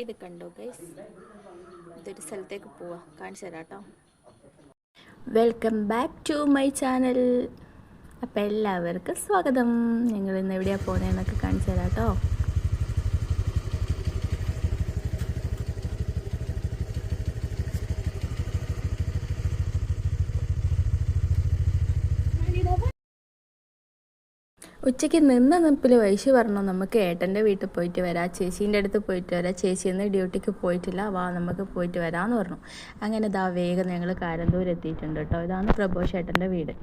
ഇത് കണ്ടോ ഗൈസ്, ഇതൊരു സ്ഥലത്തേക്ക് പോവാ, കാണിച്ചു തരാം കേട്ടോ. Welcome back to my channel. അപ്പം എല്ലാവർക്കും സ്വാഗതം. ഞങ്ങൾ ഇന്ന് എവിടെയാണ് പോകുന്നതെന്നൊക്കെ കാണിച്ചു തരാം കേട്ടോ. ഉച്ചയ്ക്ക് നിന്ന നിപ്പിൽ വൈശ് പറഞ്ഞു നമുക്ക് ഏട്ടൻ്റെ വീട്ടിൽ പോയിട്ട് വരാം, ചേച്ചീൻ്റെ അടുത്ത് പോയിട്ട് വരാം, ചേച്ചി ഇന്ന് ഡ്യൂട്ടിക്ക് പോയിട്ടില്ല, വാ നമുക്ക് പോയിട്ട് വരാമെന്ന് പറഞ്ഞു. അങ്ങനെ ഇതാ വേഗം ഞങ്ങൾ കാരന്തൂർ എത്തിയിട്ടുണ്ട് കേട്ടോ. ഇതാണ് പ്രഭോഷ് ഏട്ടൻ്റെ വീട്.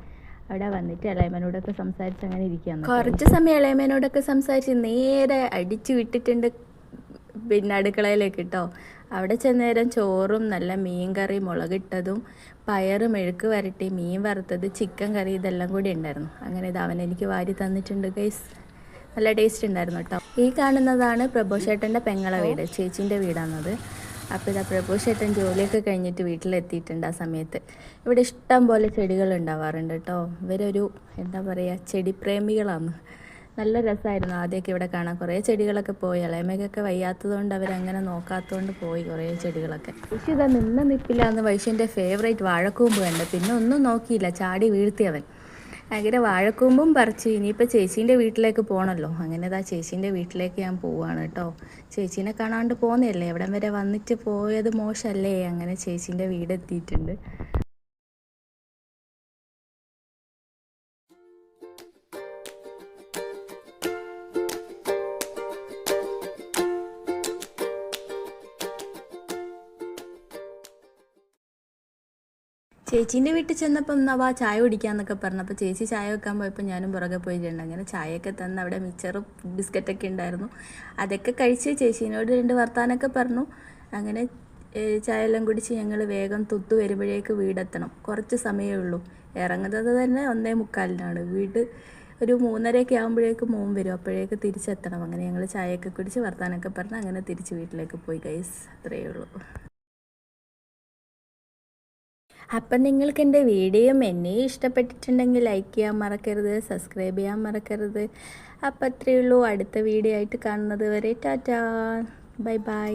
അവിടെ വന്നിട്ട് ഇളയമനോടൊക്കെ സംസാരിച്ച് അങ്ങനെ ഇരിക്കുകയാണ്. കുറച്ച് സമയം ഇളയമനോടൊക്കെ സംസാരിച്ച് നേരെ അടിച്ചു വിട്ടിട്ടുണ്ട് പിന്നെ അടുക്കളയിലേക്ക് കേട്ടോ. അവിടെ ചെന്നേരം ചോറും നല്ല മീൻ കറി, മുളകിട്ടതും, പയറ് മെഴുക്ക് വരട്ടി, മീൻ വറുത്തത്, ചിക്കൻ കറി, ഇതെല്ലാം കൂടി ഉണ്ടായിരുന്നു. അങ്ങനെ ഇത് അവൻ എനിക്ക് വാരി തന്നിട്ടുണ്ട് ഗൈസ്. നല്ല ടേസ്റ്റ് ഉണ്ടായിരുന്നു കേട്ടോ. ഈ കാണുന്നതാണ് പ്രഭോഷേട്ടൻ്റെ പെങ്ങളെ വീട്, ചേച്ചീൻ്റെ വീടാണത്. അപ്പോൾ ഇതാ പ്രഭോഷേട്ടൻ ജോലിയൊക്കെ കഴിഞ്ഞിട്ട് വീട്ടിലെത്തിയിട്ടുണ്ട്. ആ സമയത്ത് ഇവിടെ ഇഷ്ടം പോലെ ചെടികൾ ഉണ്ടാവാറുണ്ട് കേട്ടോ. ഇവരൊരു എന്താ പറയുക, ചെടിപ്രേമികളാണ്. നല്ല രസമായിരുന്നു ആദ്യമൊക്കെ ഇവിടെ കാണാൻ. കുറേ ചെടികളൊക്കെ പോയി, ഇളയമയ്ക്കൊക്കെ വയ്യാത്തതുകൊണ്ട് അവരങ്ങനെ നോക്കാത്തതുകൊണ്ട് പോയി കുറേ ചെടികളൊക്കെ. വൈശു ഇതാ നിന്ന നിപ്പില്ലാന്ന് വൈശുവിൻ്റെ ഫേവറേറ്റ് വാഴക്കൂമ്പ് കണ്ട്. പിന്നെ ഒന്നും നോക്കിയില്ല, ചാടി വീഴ്ത്തിയവൻ. അങ്ങനെ വാഴക്കൂമ്പും പറിച്ച് ഇനിയിപ്പോൾ ചേച്ചീൻ്റെ വീട്ടിലേക്ക് പോകണമല്ലോ. അങ്ങനെ ഇതാ ചേച്ചീൻ്റെ വീട്ടിലേക്ക് ഞാൻ പോവുകയാണ് കേട്ടോ. ചേച്ചീനെ കാണാണ്ട് പോകുന്നതല്ലേ, എവിടം വരെ വന്നിട്ട് പോയത് മോശമല്ലേ. അങ്ങനെ ചേച്ചീൻ്റെ വീടെത്തിയിട്ടുണ്ട്. ചേച്ചീൻ്റെ വീട്ടിൽ ചെന്നപ്പം എന്നാ ചായ കുടിക്കാമെന്നൊക്കെ പറഞ്ഞപ്പോൾ ചേച്ചി ചായ വെക്കാൻ പോയപ്പോൾ ഞാനും പുറകെ പോയിട്ടുണ്ട്. അങ്ങനെ ചായയൊക്കെ തന്ന് അവിടെ മിച്ചറും ബിസ്ക്കറ്റൊക്കെ ഉണ്ടായിരുന്നു. അതൊക്കെ കഴിച്ച് ചേച്ചീനോട് 2 വർത്താനൊക്കെ പറഞ്ഞു. അങ്ങനെ ചായ എല്ലാം കുടിച്ച് ഞങ്ങൾ വേഗം തുത്തു വരുമ്പോഴേക്ക് വീടെത്തണം. കുറച്ച് സമയമേ ഉള്ളൂ. ഇറങ്ങുന്നത് തന്നെ 1:45 വീട് ഒരു 3:30 ആകുമ്പോഴേക്ക് മോൻ വരും. അപ്പോഴേക്ക് തിരിച്ചെത്തണം. അങ്ങനെ ഞങ്ങൾ ചായയൊക്കെ കുടിച്ച് വർത്താനൊക്കെ പറഞ്ഞ് അങ്ങനെ തിരിച്ച് വീട്ടിലേക്ക് പോയി ഗൈസ്. അത്രയേ ഉള്ളൂ. അപ്പം നിങ്ങൾക്ക് എൻ്റെ വീഡിയോയും എന്നെയും ഇഷ്ടപ്പെട്ടിട്ടുണ്ടെങ്കിൽ ലൈക്ക് ചെയ്യാൻ മറക്കരുത്, സബ്സ്ക്രൈബ് ചെയ്യാൻ മറക്കരുത്. അപ്പം അത്രയേ ഉള്ളൂ. അടുത്ത വീഡിയോ ആയിട്ട് കാണുന്നത് വരെ ടാറ്റാ, ബൈ ബൈ.